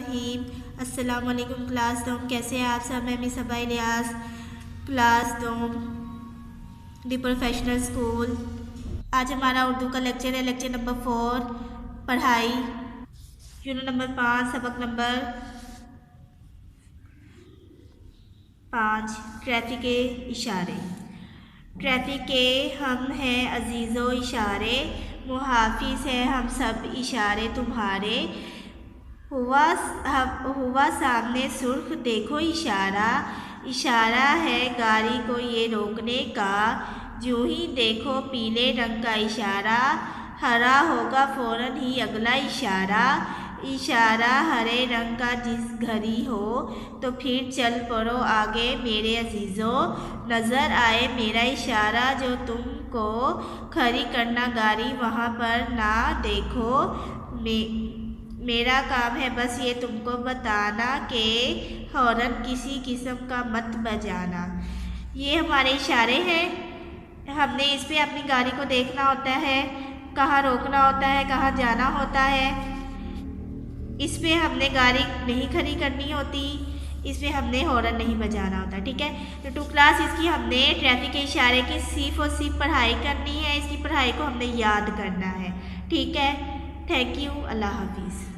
बिस्मिल्लाहिर्रहमानिर्रहीम। अस्सलाम वालेकुम क्लास दोम, कैसे हैं आप सब। मैं मिस हबा इलियास, क्लास दोम, दी प्रोफेशनल स्कूल। आज हमारा उर्दू का लेक्चर है, लेक्चर नंबर 4, पढ़ाई, यूनिट नंबर 5, सबक नंबर 5, ट्रैफिक के इशारे। ट्रैफिक के हम हैं अजीज़ो इशारे, मुहाफिज है हम सब इशारे तुम्हारे। हुआ सामने सुर्ख देखो इशारा, इशारा है गाड़ी को ये रोकने का। जो ही देखो पीले रंग का इशारा, हरा होगा फ़ौरन ही अगला इशारा। इशारा हरे रंग का जिस घड़ी हो, तो फिर चल पड़ो आगे मेरे अजीज़ों। नज़र आए मेरा इशारा जो तुमको, खड़ी करना गाड़ी वहाँ पर ना देखो। मेरा काम है बस ये तुमको बताना कि हॉर्न किसी किस्म का मत बजाना। ये हमारे इशारे हैं, हमने इस पे अपनी गाड़ी को देखना होता है, कहाँ रोकना होता है, कहाँ जाना होता है। इस पे हमने गाड़ी नहीं खड़ी करनी होती, इस पे हमने हॉर्न नहीं बजाना होता, ठीक है। तो 2 क्लास इसकी हमने ट्रैफिक के इशारे की सिर्फ और सिर्फ पढ़ाई करनी है, इसकी पढ़ाई को हमने याद करना है, ठीक है। थैंक यू, अल्लाह हाफिज़।